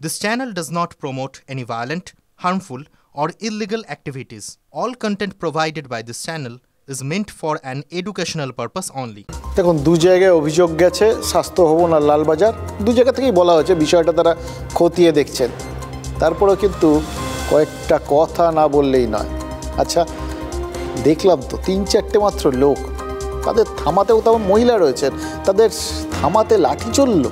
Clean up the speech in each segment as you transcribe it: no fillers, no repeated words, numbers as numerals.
This channel does not promote any violent, harmful, or illegal activities. All content provided by this channel is meant for an educational purpose only. দেখুন দু জায়গায় অভিযোগ গেছে স্বাস্থ্য ভবন আর লালবাজার দু জায়গা থেকেই বলা হয়েছে বিষয়টা তারা খতিয়ে দেখছেন তারপরেও কিন্তু কয়েকটা কথা না বললেই নয় আচ্ছা দেখলাম তো 3-4টে মাত্র লোক তাদের থামাতেও তেমন মহিলা রয়েছেন তাদের থামাতে লাঠি চলল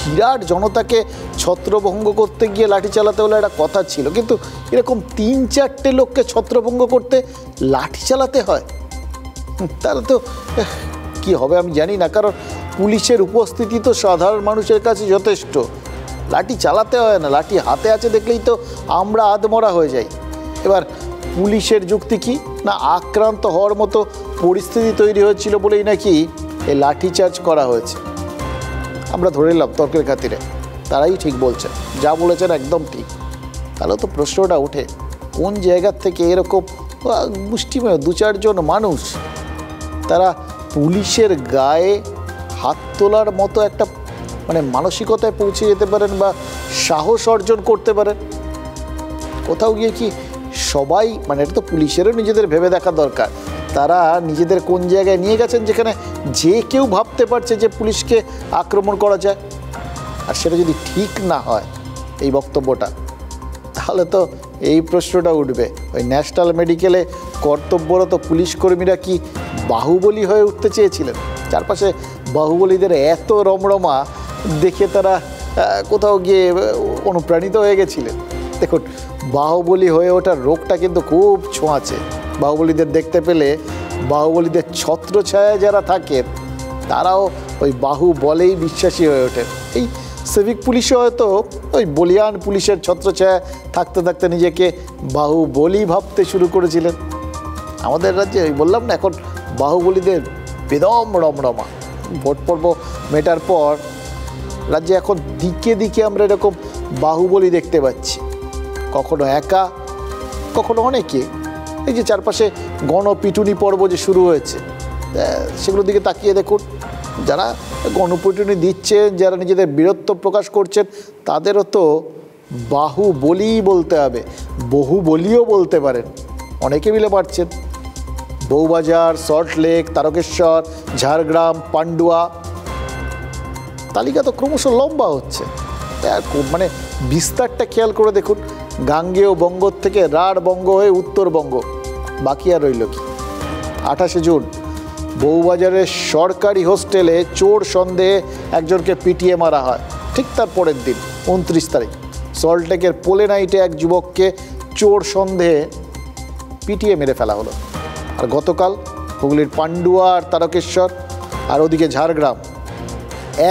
বিরাট জনতাকে ছত্রভঙ্গ করতে গিয়ে লাঠি চালাতে হলে একটা কথা ছিল কিন্তু এরকম 3-4টে লোককে ছত্রভঙ্গ করতে লাঠি চালাতে হয় তাহলে তো কি হবে আমি জানি না কারণ পুলিশের উপস্থিতি তো সাধারণ মানুষের কাছে যথেষ্ট লাঠি চালাতে হয় না লাঠি হাতে আছে দেখলেই তো আমরা আধমরা হয়ে যাই এবার পুলিশের যুক্তি কি না আক্রান্ত হওয়ার মতো পরিস্থিতি তৈরি হয়েছিল বলেই নাকি এই লাঠিচার্জ করা হয়েছে আমরা ধরে নিলাম তর্কের খাতিরে তারাই ঠিক বলছেন যা বলেছেন একদম ঠিক তাহলে তো প্রশ্নটা ওঠে কোন জায়গার থেকে এরকম মুষ্টিমেয় 2-4 জন মানুষ তারা পুলিশের গায়ে হাত তোলার মতো একটা মানে মানসিকতায় পৌঁছে যেতে পারেন বা সাহস অর্জন করতে পারেন কোথাও গিয়ে কি সবাই মানে এটা তো পুলিশেরও নিজেদের ভেবে দেখা দরকার তারা নিজেদের কোন জায়গায় নিয়ে গেছেন যেখানে যে কেউ ভাবতে পারছে যে পুলিশকে আক্রমণ করা যায় আর সেটা যদি ঠিক না হয় এই বক্তব্যটা তাহলে তো এই প্রশ্নটা উঠবে ওই ন্যাশনাল মেডিকেলে কর্তব্যরত পুলিশ কর্মীরা কি বাহুবলী হয়ে উঠতে চেয়েছিলেন চারপাশে বাহুবলীদের এত রমরমা দেখে তারা কোথাও গিয়ে অনুপ্রাণিত হয়ে গেছিলেন দেখুন বাহুবলী হয়ে ওঠার রোগটা কিন্তু খুব ছোঁয়াচে বাহুবলীদের দেখতে পেলে বাহুবলীদের ছত্রছায়ায় যারা থাকে তারাও ওই বাহু বলেই বিশ্বাসী হয়ে ওঠে এই সিভিক পুলিশও হয়তো ওই বলিয়ান পুলিশের ছত্রছায়া থাকতে থাকতে নিজেকে বাহুবলী ভাবতে শুরু করেছিলেন আমাদের রাজ্যে ওই বললাম না এখন বাহুবলীদের বেদম রমরমা ভোট পর্ব মেটার পর রাজ্যে এখন দিকে দিকে আমরা এরকম বাহুবলী দেখতে পাচ্ছি কখনো একা কখনো অনেকে এই যে চারপাশে গণপিটুনি পর্ব যে শুরু হয়েছে সেগুলোর দিকে তাকিয়ে দেখুন যারা গণপিটুনি দিচ্ছেন যারা নিজেদের বীরত্ব প্রকাশ করছেন তাদেরও তো বাহুবলীই বলতে হবে বহুবলীও বলতে পারেন অনেকে মিলে পারছেন বউবাজার সল্টলেক তারকেশ্বর ঝাড়গ্রাম পান্ডুয়া তালিকা তো ক্রমশ লম্বা হচ্ছে মানে বিস্তারটা খেয়াল করে দেখুন গাঙ্গেয় বঙ্গ থেকে রাঢ় বঙ্গ হয়ে উত্তরবঙ্গ বাকি আর রইল কি 28 জুন বউবাজারের সরকারি হোস্টেলে চোর সন্দেহে একজনকে পিটিয়ে মারা হয় ঠিক তার পরের দিন 29 তারিখ সল্টলেকের পোলে নাইটে এক যুবককে চোর সন্দেহে পিটিয়ে মেরে ফেলা হলো আর গতকাল হুগলির পান্ডুয়া আর তারকেশ্বর আর ওদিকে ঝাড়গ্রাম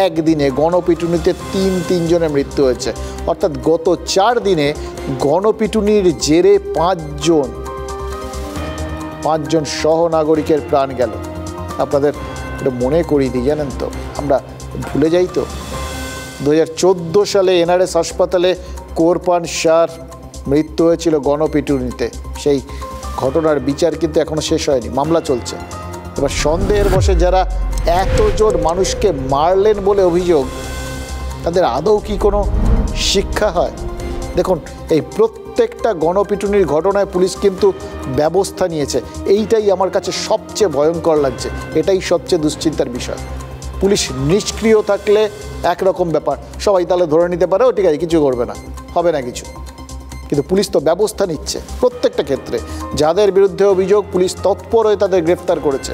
একদিনে গণপিটুনিতে 3 জনের মৃত্যু হয়েছে অর্থাৎ গত 4 দিনে গণপিটুনির জেরে 5 জন সহনাগরিকের প্রাণ গেল আপনাদের এটা মনে করিয়ে দিই জানেন তো আমরা ভুলে যাই তো 2014 সালে এনআরএস হাসপাতালে কোরপান শাহর মৃত্যু হয়েছিল গণপিটুনিতে সেই ঘটনার বিচার কিন্তু এখনও শেষ হয়নি মামলা চলছে এবার সন্দেহের বশে যারা এতজন মানুষকে মারলেন বলে অভিযোগ তাদের আদৌ কি কোনো শিক্ষা হয় দেখুন এই প্রত্যেকটা গণপিটুনির ঘটনায় পুলিশ কিন্তু ব্যবস্থা নিয়েছে এইটাই আমার কাছে সবচেয়ে ভয়ঙ্কর লাগছে এটাই সবচেয়ে দুশ্চিন্তার বিষয় পুলিশ নিষ্ক্রিয় থাকলে একরকম ব্যাপার সবাই তাহলে ধরে নিতে পারে ও ঠিক আছে কিছু করবে না হবে না কিছু কিন্তু পুলিশ তো ব্যবস্থা নিচ্ছে প্রত্যেকটা ক্ষেত্রে যাদের বিরুদ্ধে অভিযোগ পুলিশ তৎপর হয়ে তাদের গ্রেফতার করেছে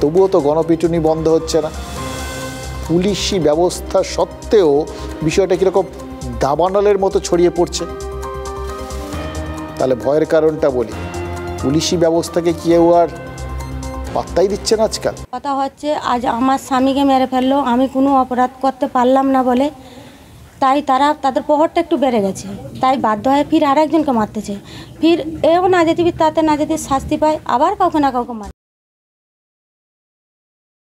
তবুও তো গণপিটুনি বন্ধ হচ্ছে না পুলিশি ব্যবস্থা সত্ত্বেও বিষয়টা কীরকম দাবানলের মতো ছড়িয়ে পড়ছে তাহলে ভয়ের কারণটা বলি পুলিশি ব্যবস্থাকে কেউ আর পাত্তাই দিচ্ছে না আজকাল কথা হচ্ছে আজ আমার স্বামীকে মেরে ফেললো আমি কোনো অপরাধ করতে পারলাম না বলে তাই তাদের প্রহরটা একটু বেড়ে গেছে তাই বাধ্য হয়ে ফির আরেকজনকে মারতেছে ফির এও না যদি তাতে না যদি শাস্তি পায় আবার কাউকে না কাউকে মারে